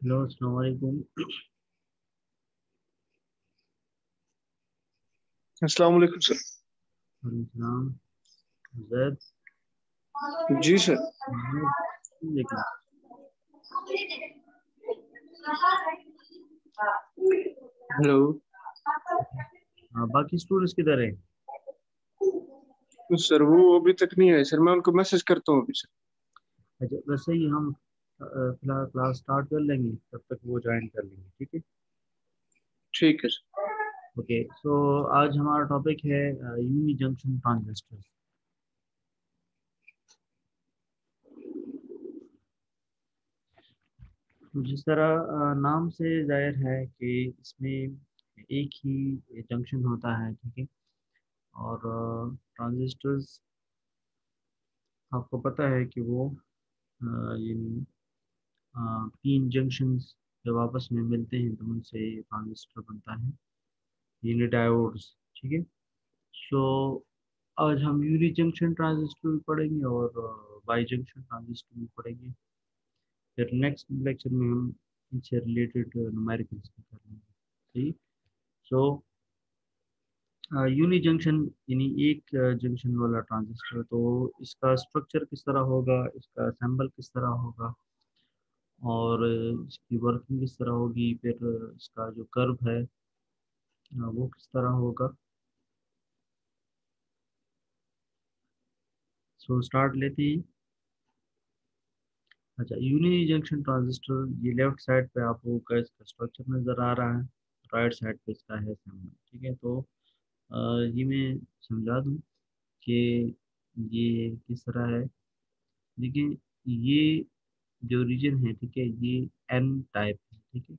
Hello, अस्सलाम वालेकुम। अस्सलाम वालेकुम सर। वालेकुम सलाम। जैद। जी सर। लेकिन हेलो। हाँ, बाकी स्टूडेंट्स किधर है? तो सर वो अभी तक नहीं आए सर, मैं उनको मैसेज करता हूँ अभी सर। अच्छा, वैसे ही हम फिलहाल क्लास स्टार्ट कर लेंगे, तब तक वो ज्वाइन कर लेंगे, ठीक है। ठीक है सर। ओके, सो आज हमारा टॉपिक है यूनी जंक्शन ट्रांजिस्टर। जिस तरह नाम से जाहिर है कि इसमें एक ही जंक्शन होता है, ठीक है। और ट्रांजिस्टर्स, आपको पता है कि वो यानी पीन जंक्शंस जब आपस में मिलते हैं तो उनसे ट्रांजिस्टर बनता है, यानी डायोड्स, ठीक है। सो आज हम यूनी जंक्शन ट्रांजिस्टर भी पढ़ेंगे और बाई जंक्शन ट्रांजिस्टर भी पढ़ेंगे। फिर नेक्स्ट लेक्चर में हम इनसे रिलेटेड न्यूमेरिकल्स भी कर लेंगे, ठीक। सो यूनी जंक्शन यानी एक जंक्शन वाला ट्रांजिस्टर, तो इसका स्ट्रक्चर किस तरह होगा, इसका असेंबल किस तरह होगा, और इसकी वर्किंग किस तरह होगी, फिर इसका जो कर्व है वो किस तरह होगा। सो स्टार्ट लेते हैं। अच्छा, यूनी जंक्शन ट्रांजिस्टर, ये लेफ्ट साइड पे आपको का इसका स्ट्रक्चर नज़र आ रहा है, राइट साइड पे इसका है सिंबल, ठीक है। तो ये मैं समझा दूँ कि ये किस तरह है। देखिए, ये जो रीजन है, ठीक है, ये एन टाइप है, ठीक है।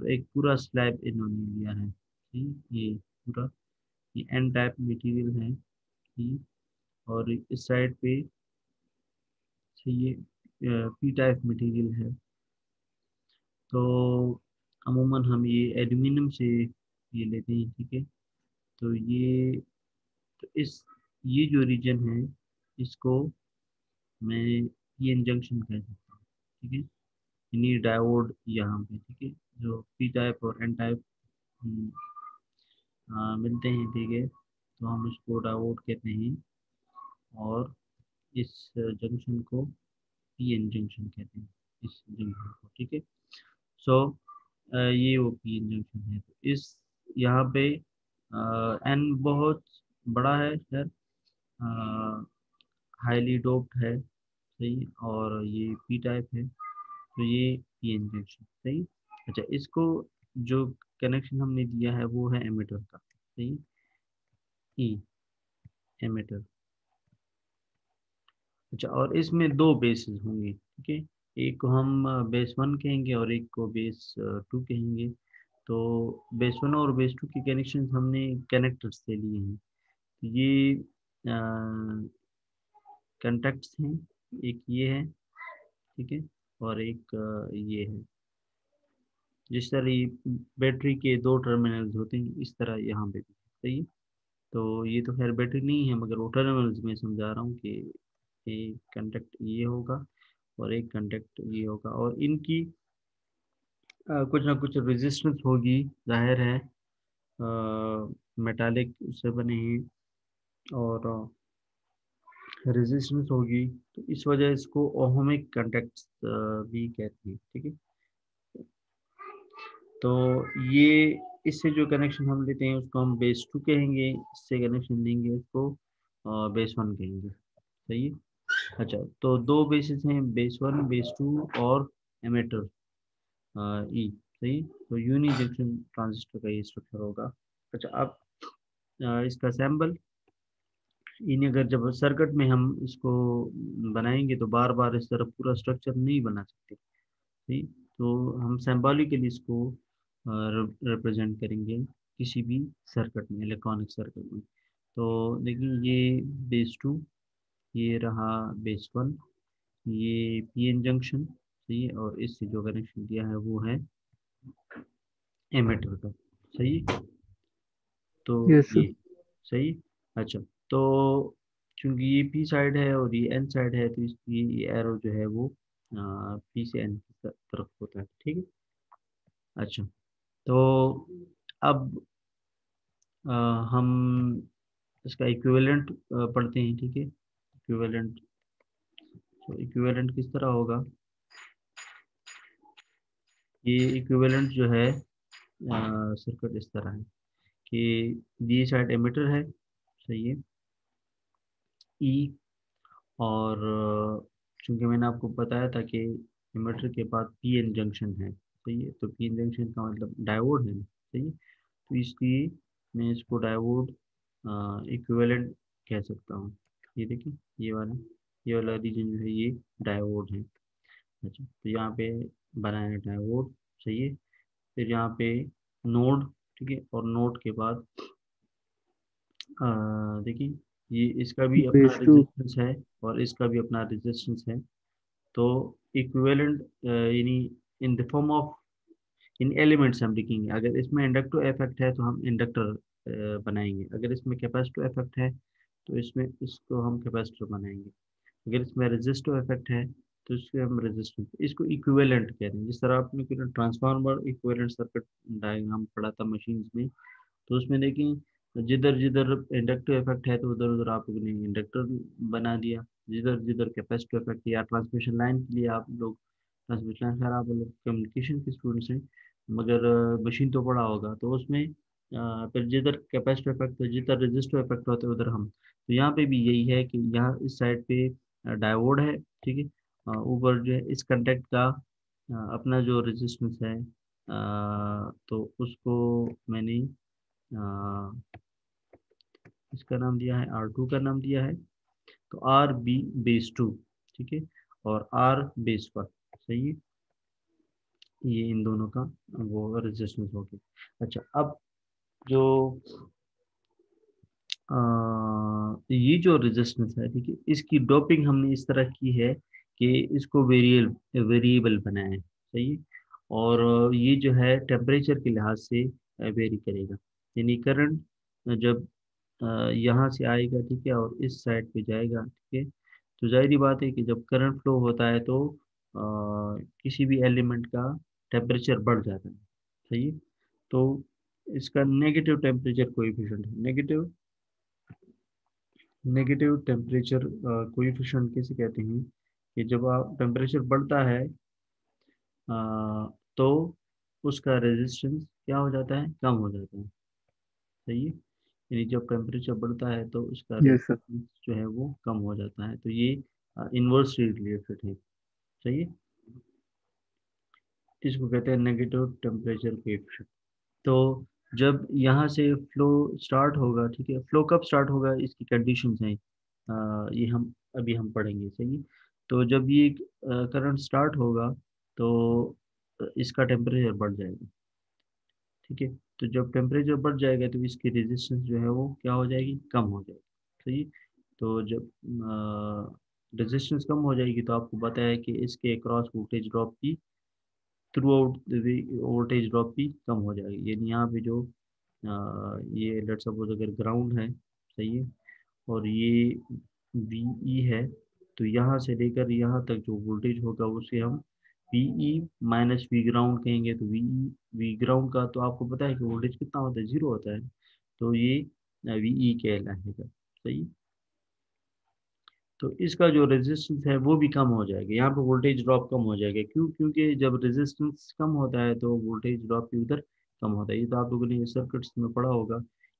तो एक पूरा स्लैब इन्होंने लिया है, ठीक, ये पूरा, ये एन टाइप मटेरियल है, ठीक। और इस साइड पे से ये पी टाइप मटेरियल है। तो अमूमन हम ये एल्यूमिनियम से ये लेते हैं, ठीक है। तो ये, तो इस, ये जो रीजन है, इसको मैं पीएन जंक्शन कह सकता हूँ, ठीक है। यानी डायोड यहाँ पे, ठीक है, जो पी टाइप और एन टाइप मिलते हैं, ठीक है। तो हम इसको डायोड कहते हैं, और इस जंक्शन को पीएन जंक्शन कहते हैं, इस जंक्शन को, ठीक है। सो ये वो पीएन जंक्शन है। तो इस, यहाँ पे एन बहुत बड़ा है सर, हाईली डोप्ड है, सही। और ये पी टाइप है, तो ये पीएन जंक्शन, सही। अच्छा, इसको जो कनेक्शन हमने दिया है वो है एमीटर का, सही, ई एमीटर। अच्छा, और इसमें दो बेसेस होंगे, ठीक है। एक को हम बेस वन कहेंगे और एक को बेस टू कहेंगे। तो बेस वन और बेस टू के कनेक्शन हमने कनेक्टर से लिए हैं। तो ये कंटेक्ट्स हैं, एक ये है, ठीक है, और एक ये है। जिस तरह ये बैटरी के दो टर्मिनल्स होते हैं, इस तरह यहाँ पे भी, सही है। तो ये तो खैर बैटरी नहीं है, मगर वो टर्मिनल्स में समझा रहा हूँ कि एक कंटेक्ट ये होगा और एक कंटेक्ट ये होगा, और इनकी कुछ ना कुछ रेजिस्टेंस होगी, जाहिर है, मेटालिक से बने हैं, और रेजिस्टेंस होगी, तो इस वजह इसको ओहमिक कंटेक्ट्स भी कहते हैं, ठीक है। तो ये, इससे जो कनेक्शन हम लेते हैं उसको हम बेस टू कहेंगे, इससे कनेक्शन लेंगे उसको बेस वन कहेंगे, सही है। अच्छा, तो दो बेसिस हैं, बेस वन, बेस टू, और एमीटर ई, सही। तो यूनी जंक्शन ट्रांजिस्टर का ये स्ट्रक्चर होगा। अच्छा, अब इसका सैम्बल, इन्हें अगर जब सर्किट में हम इसको बनाएंगे तो बार बार इस तरह पूरा स्ट्रक्चर नहीं बना सकते, ठीक। तो हम सिंबॉलिकली इसको रिप्रेजेंट करेंगे किसी भी सर्किट में, इलेक्ट्रॉनिक सर्किट में। तो देखिए, ये बेस टू, ये रहा बेस वन, ये पीएन जंक्शन, सही है, और इससे जो कनेक्शन दिया है वो है एमीटर का, सही है। तो यस ये सर। सही। अच्छा, तो चूंकि ये पी साइड है और ये एन साइड है, तो इसकी एरो जो है वो पी से एन की तरफ होता है, ठीक है। अच्छा, तो अब हम इसका इक्विवेलेंट पढ़ते हैं, ठीक है। इक्विवेलेंट, तो इक्विवेलेंट किस तरह होगा? ये इक्विवेलेंट जो है सर्किट इस तरह है कि दी साइड एमिटर है, सही है, ई, और चूंकि मैंने आपको बताया था कि इन्वर्टर के पास पी एन जंक्शन है, सही है, तो पी एन जंक्शन का मतलब डायोड है, सही है। तो इसलिए मैं इसको डायोड इक्विवेलेंट कह सकता हूँ। ये देखिए, ये वाला रीजन जो है ये डायोड है। अच्छा, तो यहाँ पे बनाया है डायोड, सही है। फिर यहाँ पे नोड, ठीक है, और नोड के बाद देखिए, ये इसका भी अपना बेस टू। रेजिस्टेंस है और इसका भी अपना रेजिस्टेंस है। तो इक्विवेलेंट यानी in the form of, in elements हम लिखेंगे। अगर इसमें इंडक्टिव इफेक्ट है तो हम इंडक्टर बनाएंगे, अगर इसमें कैपेसिटिव इफेक्ट है तो इसमें इसको हम कैपेसिटर बनाएंगे, अगर इसमें रेजिस्टिव इफेक्ट है तो इसको हम रेजिस्टेंस, इसको इक्विवेलेंट कहते हैं। जिस तरह आपने ट्रांसफार्मर इक्विवेलेंट सर्किट डायग्राम पढ़ा था मशीन्स में, तो उसमें देखिए जिधर जिधर इंडक्टिव इफेक्ट है तो उधर उधर आप लोगों ने इंडक्टर बना दिया, जिधर जिधर कैपेसिटिव इफेक्ट, या ट्रांसमिशन लाइन के लिए आप लोग, ट्रांसमिशन लाइन, खैर आप लोग कम्युनिकेशन के स्टूडेंट्स हैं, मगर मशीन तो पढ़ा होगा, तो उसमें फिर जिधर कैपेसिटिव इफेक्ट है, जिधर रेजिस्टिव इफेक्ट होते हैं उधर हम, तो यहाँ पे भी यही है कि यहाँ इस साइड पे डायोड है, ठीक है, ऊपर जो है इस कंटेक्ट का अपना जो रेजिस्टेंस है, तो उसको मैंने अ, इसका नाम दिया है, R2 का नाम दिया है, तो आर बी बेस टू, ठीक है, और आर बेस पर, सही है। ये इन दोनों का वो रेजिस्टेंस हो गया। अच्छा, अब जो ये जो रेजिस्टेंस है, ठीक है, इसकी डोपिंग हमने इस तरह की है कि इसको वेरिएबल बनाया है, सही है। और ये जो है टेम्परेचर के लिहाज से वेरी करेगा, यानी करंट जब यहाँ से आएगा, ठीक है, और इस साइड पे जाएगा, ठीक है, तो जाहिर बात है कि जब करंट फ्लो होता है तो किसी भी एलिमेंट का टेम्परेचर बढ़ जाता है, सही है। तो इसका नेगेटिव टेम्परेचर कोएफिशिएंट है, नेगेटिव नेगेटिव टेम्परेचर कोएफिशिएंट किसे कहते हैं? कि जब आप टेम्परेचर बढ़ता है अ, तो उसका रेजिस्टेंस क्या हो जाता है, कम हो जाता है, सही है। यानी जब टेम्परेचर बढ़ता है तो उसका यस सर। रेजिस्टेंस जो है वो कम हो जाता है, तो ये इन्वर्सली रिलेटेड है, सही है। इसको कहते हैं नेगेटिव टेम्परेचर कोएफिशिएंट। तो जब यहाँ से फ्लो स्टार्ट होगा, ठीक है, फ्लो कब स्टार्ट होगा इसकी कंडीशंस हैं, ये हम अभी हम पढ़ेंगे, सही है। तो जब ये करंट स्टार्ट होगा तो इसका टेम्परेचर बढ़ जाएगा, ठीक है। तो जब टेम्परेचर बढ़ जाएगा तो इसकी रेजिस्टेंस जो है वो क्या हो जाएगी, कम हो जाएगी, सही है। तो जब रेजिस्टेंस कम हो जाएगी तो आपको पता है कि इसके क्रॉस वोल्टेज ड्रॉप की, थ्रू आउट वोल्टेज ड्रॉप भी कम हो जाएगी। यानी यहाँ पे जो ये लेट सपोज अगर ग्राउंड है, सही है, और ये वी ई है, तो यहाँ से लेकर यहाँ तक जो वोल्टेज होगा उसे हम V E minus V ground कहेंगे। तो वी ग्राउंड का तो आपको पता है कि वोल्टेज कितना होता है, जीरो होता है, तो ये वी ई कहलाएगा, सही। तो इसका जो रेजिस्टेंस है वो भी कम हो जाएगा, यहाँ पे वोल्टेज ड्रॉप कम हो जाएगा, क्यों? क्योंकि जब रेजिस्टेंस कम होता है तो वोल्टेज ड्रॉप भी उधर कम होता है। ये तो आप लोगों ने सर्किट्स में पढ़ा होगा,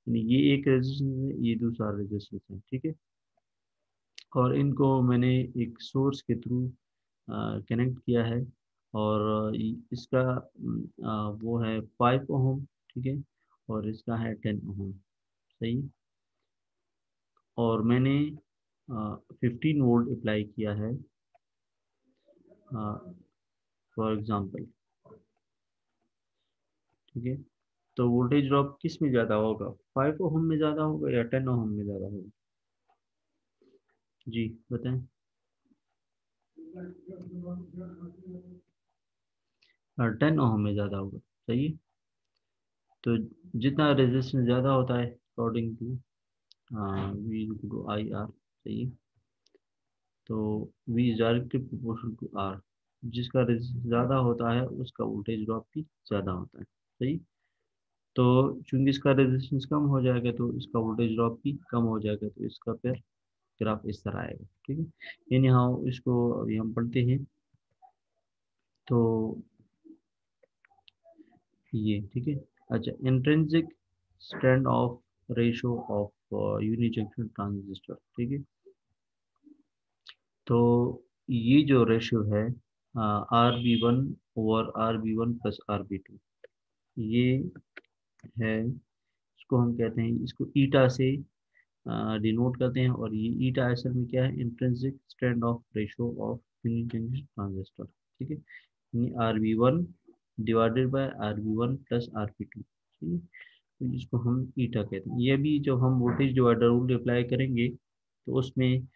यानी ये एक रेजिस्टेंस है, ये दूसरा रेजिस्टेंस है, ठीक है। और इनको मैंने एक सोर्स के थ्रू कनेक्ट किया है, और इसका वो है 5 ओहम, ठीक है, और इसका है 10 ओहम, सही। और मैंने 15 वोल्ट अप्लाई किया है फॉर एग्जांपल, ठीक है। तो वोल्टेज ड्रॉप किस में ज़्यादा होगा, 5 ओहम में ज़्यादा होगा या 10 ओहम में ज़्यादा होगा? जी बताएं। 10 ओहम में ज़्यादा होगा, सही है। तो जितना रेजिस्टेंस ज़्यादा होता है according to V I R, सही है। तो V is directly proportional to R, जिसका रेजिस्टेंस ज़्यादा होता है उसका वोल्टेज ड्रॉप भी ज़्यादा होता है। सही। तो चूंकि इसका रेजिस्टेंस कम हो जाएगा तो इसका वोल्टेज ड्रॉप भी कम हो जाएगा, तो इसका फिर ग्राफ इस तरह आएगा। ठीक है, यानी हाँ इसको अभी हम पढ़ते हैं। तो ये ठीक है। अच्छा, intrinsic strength of ratio of unijunction transistor. ठीक है, तो ये जो रेशो है RB1 over RB1 plus RB2, ये है, इसको हम कहते हैं, इसको ईटा से डिनोट करते हैं, और ये ईटा असल में क्या है, intrinsic strength of ratio of unijunction transistor. ठीक है, यानी RB1 divided by RB1 plus RB2। ठीक है, तो इसको हम ईटा कहते हैं। ये भी जब हम वोल्टेज डिवाइडर रूल अप्लाई करेंगे तो उसमें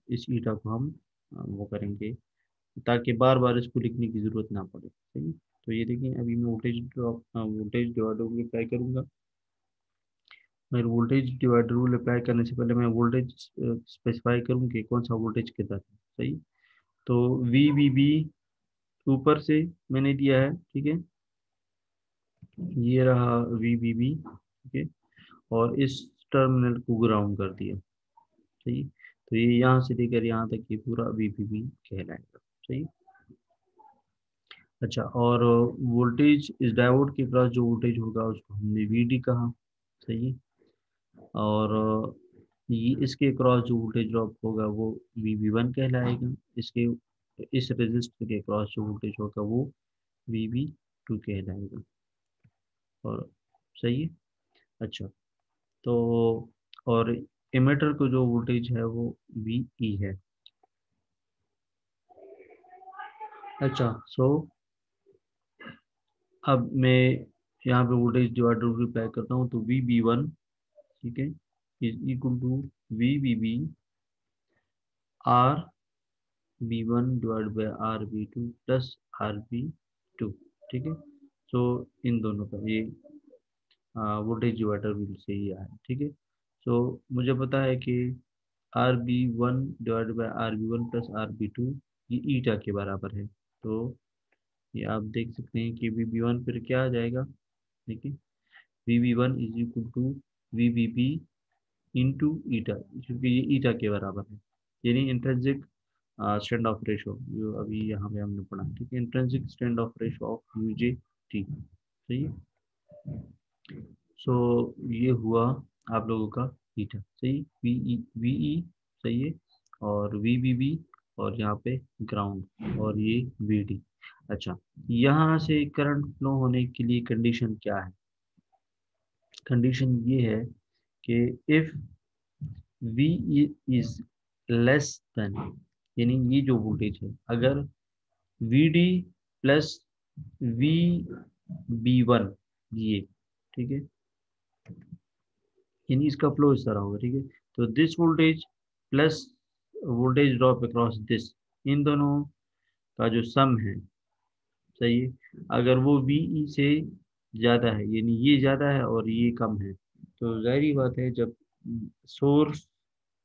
इस ईटा को हम वो करेंगे, ताकि बार बार इसको लिखने की ज़रूरत ना पड़े। सही है? तो ये देखिए, अभी मैं वोल्टेज डिवाइडर रूल अप्लाई करूँगा। मैं वोल्टेज डिवाइडर रूल अप्लाई करने से पहले मैं वोल्टेज स्पेसिफाई करूँ कि कौन सा वोल्टेज कितना है। सही। तो VBB ऊपर से मैंने दिया है। ठीक है, ये रहा VBB। ठीक है, और इस टर्मिनल को ग्राउंड कर दिया। सही, तो ये यहाँ से लेकर यहाँ तक ये पूरा VBB कहलाएगा। सही। अच्छा, और वोल्टेज इस डायोड के क्रॉस जो वोल्टेज होगा उसको हमने VD कहा। सही, और ये इसके क्रॉस जो वोल्टेज ड्रॉप होगा वो VB1 कहलाएगा। इसके इस रेजिस्टर के क्रॉस जो वोल्टेज होगा वो VB2 कहलाएगा। और सही है। अच्छा, तो और इमीटर को जो वोल्टेज है वो VE है। अच्छा, अब मैं यहाँ पे वोल्टेज डिवाइडर अप्लाई करता हूँ, तो VB1, ठीक है, is equal to VBB RB1 divide by RB2 plus RB2। ठीक है, सो इन दोनों का ये वोल्टेज डिवाइडर रूल से ही आया है। ठीक है, सो मुझे पता है कि RB1 divide bye RB1 plus RB2 ये ईटा के बराबर है। तो ये आप देख सकते हैं कि VB1 फिर क्या आ जाएगा। देखिए, VB1 is equal to VBB into eta, क्योंकि ये ईटा के बराबर है, यानी इंट्रिंसिक स्ट्रेंथ ऑफ रेशो जो अभी यहाँ पे हमने पढ़ा। ठीक है, intrinsic strength of ratio of UJT। सही है। सो ये हुआ आप लोगों का ईटा। सही, VE सही है, और VBB, और यहाँ पे ग्राउंड, और ये VD। अच्छा, यहाँ से करंट फ्लो होने के लिए कंडीशन क्या है? कंडीशन ये है कि if V is less than, यानी ये जो वोल्टेज है, अगर VD प्लस VB1 ये, ठीक है, यानी इसका फ्लो इस तरह होगा। ठीक है, तो this voltage plus voltage drop across this, इन दोनों का जो सम है, सही है, अगर वो VE से ज़्यादा है, यानी ये ज़्यादा है और ये कम है, तो जाहिर बात है जब सोर्स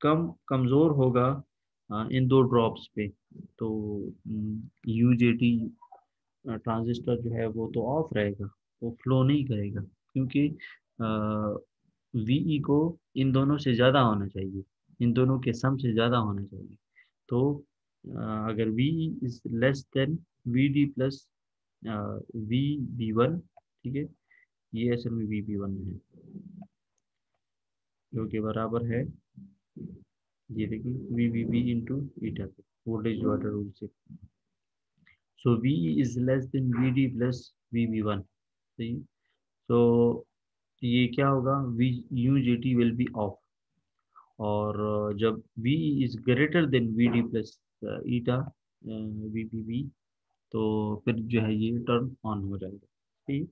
कमज़ोर होगा इन दो ड्रॉप्स पे, तो UJT ट्रांजिस्टर जो है वो तो ऑफ रहेगा, वो फ्लो नहीं करेगा, क्योंकि VE को इन दोनों से ज़्यादा होना चाहिए, इन दोनों के सम से ज़्यादा होना चाहिए। तो अगर VE is less than VD plus VB1, ठीक है, ये असल में VB1 है, जो कि बराबर है, ये देखिए, VBB इंटू ईटा पे, वोल्टेज डिवाइडर रूल से। सो VE is less than VD plus VB1। सही, तो ये क्या होगा, UJT विल बी ऑफ, और जब VE is greater than VD plus eta VBB, तो फिर जो है ये टर्न ऑन हो जाएगा। ठीक,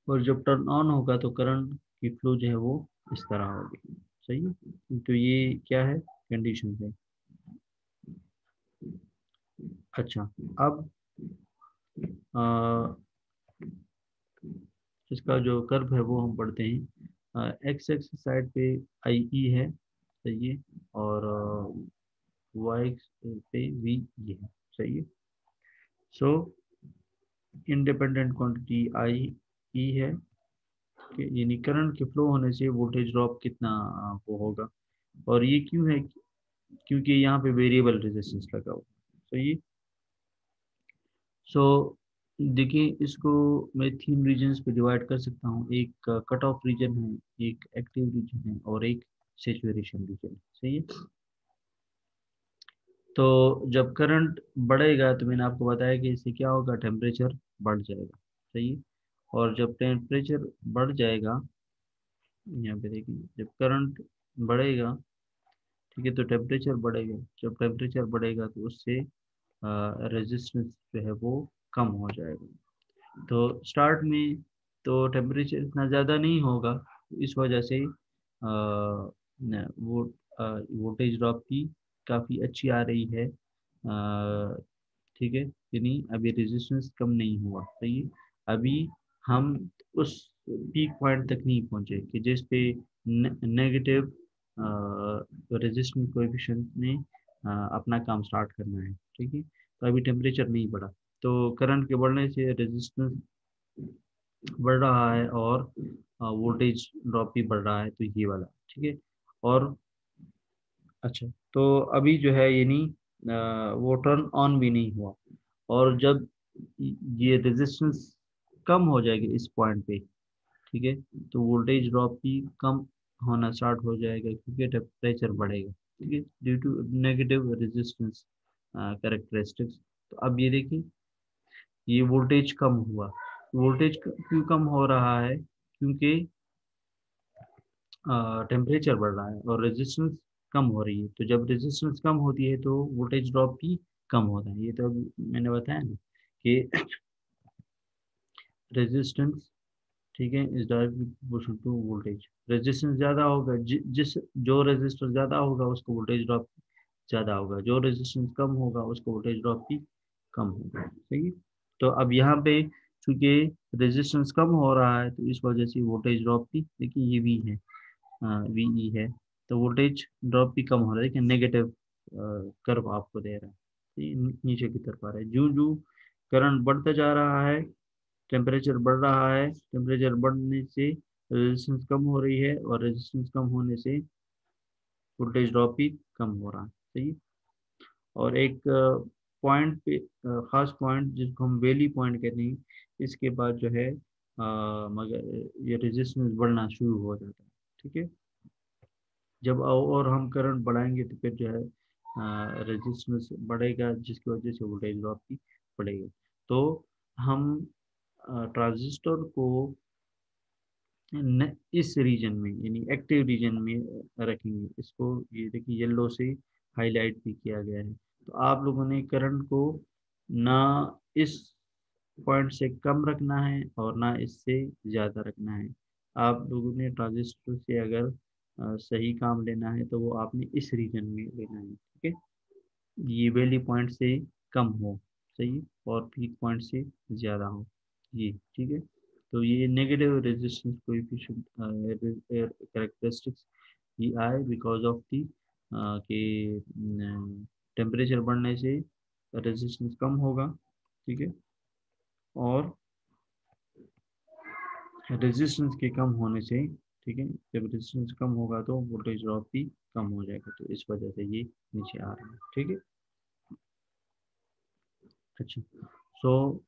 और जब टर्न ऑन होगा तो करंट की फ्लो जो है वो इस तरह होगी। सही है, तो ये क्या है, कंडीशन है। अच्छा, अब अ, इसका जो कर्व है वो हम पढ़ते हैं। एक्स एक्स साइड पे IE है। सही है, और वाई पे वी ये है, सही है। सो इंडिपेंडेंट क्वांटिटी आई ई है कि यानी करंट के फ्लो होने से वोल्टेज ड्रॉप कितना वो होगा। और ये क्यों है, क्योंकि यहाँ पे वेरिएबल रेजिस्टेंस लगा हुआ है, सही। सो देखिए, इसको मैं 3 रीजन्स पे डिवाइड कर सकता हूँ। एक कट ऑफ रीजन है, एक एक्टिव रीजन है, और एक सेचुरेशन रीजन, सही है। तो जब करंट बढ़ेगा तो मैंने आपको बताया कि इससे क्या होगा, टेम्परेचर बढ़ जाएगा, सही है। और जब टेम्परेचर बढ़ जाएगा, यहाँ पे देखिए, जब करंट बढ़ेगा, ठीक है, तो टेम्परेचर बढ़ेगा। जब टेम्परेचर बढ़ेगा तो उससे रेजिस्टेंस जो है वो कम हो जाएगा। तो स्टार्ट में तो टेम्परेचर इतना ज़्यादा नहीं होगा, इस वजह से वो वोल्टेज ड्रॉप की काफ़ी अच्छी आ रही है, ठीक है। यानी अभी रेजिस्टेंस कम नहीं हुआ, सही है। अभी हम उस पीक पॉइंट तक नहीं पहुंचे कि जिस पे नेगेटिव रेजिस्टेंस कोएफिशिएंट ने अपना काम स्टार्ट करना है, ठीक है। तो अभी टेम्परेचर नहीं बढ़ा, तो करंट के बढ़ने से रेजिस्टेंस बढ़ रहा है और वोल्टेज ड्रॉप भी बढ़ रहा है, तो ये वाला, ठीक है। और अच्छा, तो अभी जो है यानी वो टर्न ऑन भी नहीं हुआ। और जब ये रेजिस्टेंस कम हो जाएगी इस पॉइंट पे, ठीक है, तो वोल्टेज ड्रॉप भी कम होना स्टार्ट हो जाएगा, क्योंकि टेम्परेचर बढ़ेगा, ठीक है, due to negative resistance characteristics. तो अब ये देखिए, ये वोल्टेज कम हुआ। वोल्टेज क्यों कम हो रहा है, क्योंकि टेम्परेचर बढ़ रहा है और रेजिस्टेंस कम हो रही है। तो जब रेजिस्टेंस कम होती है तो वोल्टेज ड्रॉप भी कम होता है। ये तो अभी मैंने बताया ना कि रेजिस्टेंस, ठीक है, is directly proportional to voltage. Resistance ज़्यादा होगा, जिस जो रेजिस्टर ज़्यादा होगा उसको वोल्टेज ड्रॉप ज़्यादा होगा, जो रेजिस्टेंस कम होगा उसको वोल्टेज ड्रॉप भी कम होगा, सही है। तो अब यहाँ पे चूंकि रेजिस्टेंस कम हो रहा है तो इस वजह से वोल्टेज ड्रॉप भी, देखिए ये भी है, वी है, तो वोल्टेज ड्रॉप भी कम हो रहा है कि नेगेटिव कर्व आपको दे रहा है, ये नीचे की तरफ आ रहा है। जो जो करंट बढ़ता जा रहा है, टेम्परेचर बढ़ रहा है, टेम्परेचर बढ़ने से रेजिस्टेंस कम हो रही है, और रेजिस्टेंस कम होने से वोल्टेज ड्रॉप भी कम हो रहा है, सही। और एक पॉइंट पे, खास पॉइंट जिसको हम वैली पॉइंट कहते हैं, इसके बाद जो है मगर ये रेजिस्टेंस बढ़ना शुरू हो जाता है, ठीक है। जब और हम करंट बढ़ाएंगे तो फिर जो है रेजिस्टेंस बढ़ेगा, जिसकी वजह से वोल्टेज ड्रॉप भी बढ़ेगा। तो हम ट्रांजिस्टर को इस रीजन में यानी एक्टिव रीजन में रखेंगे। इसको ये देखिए येलो से हाईलाइट भी किया गया है। तो आप लोगों ने करंट को ना इस पॉइंट से कम रखना है और ना इससे ज़्यादा रखना है। आप लोगों ने ट्रांजिस्टर से अगर सही काम लेना है तो वो आपने इस रीजन में लेना है, ठीक है। ये वैली पॉइंट से कम हो, सही, और पीक पॉइंट से ज़्यादा हो, ये ठीक है। तो ये नेगेटिव रेजिस्टेंस कोएफिशिएंट कैरेक्टरिस्टिक्स ये आए बिकॉज ऑफ दी कि टेम्परेचर बढ़ने से रेजिस्टेंस कम होगा, ठीक है। और रेजिस्टेंस के कम होने से, ठीक है, जब रेजिस्टेंस कम होगा तो वोल्टेज ड्रॉप भी कम हो जाएगा, तो इस वजह से ये नीचे आ रहा है, ठीक है। अच्छा, सो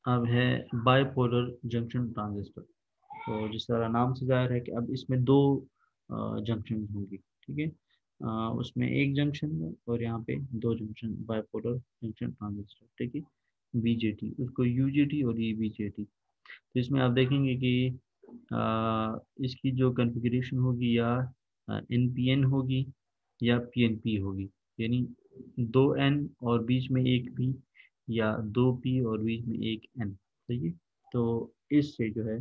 अब है बाइपोलर जंक्शन ट्रांजिस्टर। तो जिस तरह नाम से जाहिर है कि अब इसमें दो जंक्शन होंगी, ठीक है। उसमें एक जंक्शन में और यहाँ पे दो जंक्शन, बाइपोलर जंक्शन ट्रांजिस्टर, ठीक है। बीजेटी, उसको यूजेटी और ये बीजेटी। तो इसमें आप देखेंगे कि इसकी जो कॉन्फ़िगरेशन होगी या एनपीएन होगी या पीएनपी होगी, यानी 2 एन और बीच में एक पी, या 2 पी और बीच में एक एन, सही है। तो इससे जो है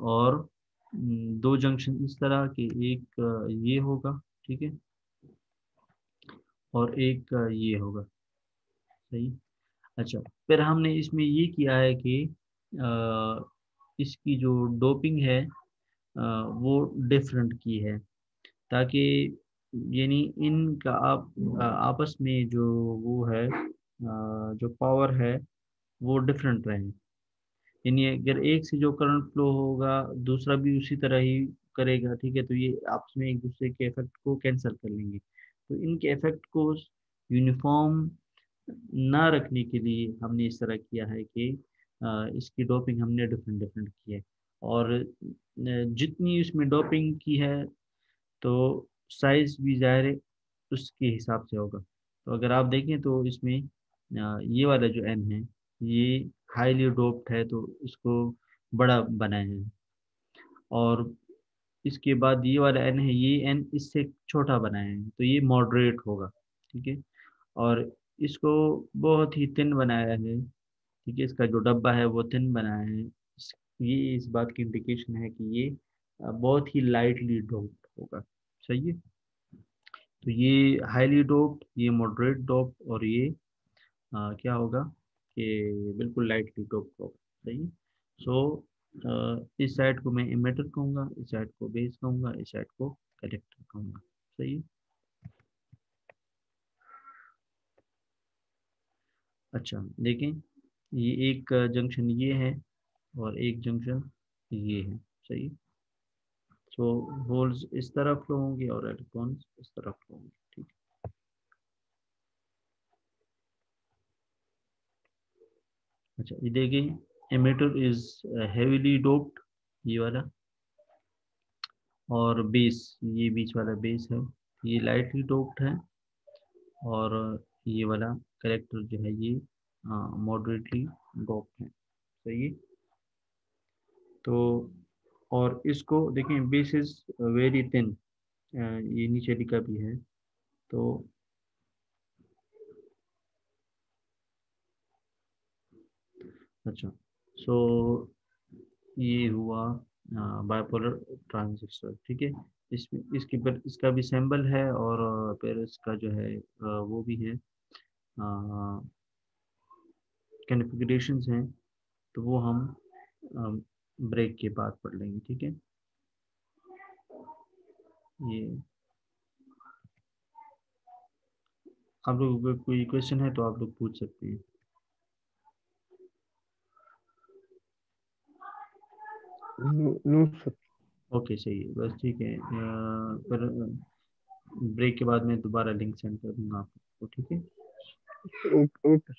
और दो जंक्शन इस तरह के, एक ये होगा, ठीक है, और एक ये होगा, सही। अच्छा, फिर हमने इसमें ये किया है कि इसकी जो डोपिंग है वो डिफरेंट की है। ताकि यानी इनका आप आपस में जो वो है जो पावर है वो डिफरेंट रहे। यानी अगर एक से जो करंट फ्लो होगा दूसरा भी उसी तरह ही करेगा, ठीक है, तो ये आपस में एक दूसरे के इफेक्ट को कैंसिल कर लेंगे। तो इनके इफेक्ट को यूनिफॉर्म ना रखने के लिए हमने इस तरह किया है कि इसकी डोपिंग हमने डिफरेंट डिफरेंट की है। और जितनी इसमें डोपिंग की है तो साइज भी ज़ाहिर है उसके हिसाब से होगा। तो अगर आप देखें तो इसमें ये वाला जो एन है ये हाईली डोप्ड है तो इसको बड़ा बनाया है। और इसके बाद ये वाला एन है, ये एन इससे छोटा बनाया है तो ये मॉडरेट होगा, ठीक है। और इसको बहुत ही थिन बनाया है, ठीक है, इसका जो डब्बा है वो थिन बनाया है। ये इस बात की इंडिकेशन है कि ये बहुत ही लाइटली डोप्ड होगा। सही है। तो ये हाईली डोप्ड, ये मॉडरेट डोप्ड, और ये क्या होगा कि बिल्कुल लाइटली डोप्ड होगा। सही है। सो इस साइड को मैं इमेटर कहूँगा, इस साइड को बेस कहूँगा, इस साइड को कलेक्टर कहूँगा। सही है। अच्छा देखें, ये एक जंक्शन ये है और एक जंक्शन ये है। सही। सो होल्स इस तरफ फ्लो होंगे और इलेक्ट्रॉन्स इस तरफ फ्लो होंगे। ठीक। अच्छा ये देखिए, एमिटर इज हेवीली डोप्ड, ये वाला, और बेस, ये बीच वाला बेस है, ये लाइटली डोप्ड है। और ये वाला कलेक्टर जो है ये मॉडरेटली डोप्ड है। सही है। तो और इसको देखें, बेस इज वेरी थिन, ये नीचे लिखा भी है। तो अच्छा, सो ये हुआ बाइपोलर ट्रांजिस्टर। ठीक है। इसमें इसकी पर इसका भी सिंबल है और फिर इसका जो है वो भी है, कॉन्फ़िगरेशंस हैं। तो वो हम ब्रेक के बाद पढ़ लेंगे। ठीक है। ये आप लोगों को कोई क्वेश्चन है तो आप लोग पूछ सकते हैं। No no sir. ओके सही है, बस ठीक है। फिर ब्रेक के बाद मैं दोबारा लिंक सेंड कर दूंगा आपको। ठीक है। Okay okay.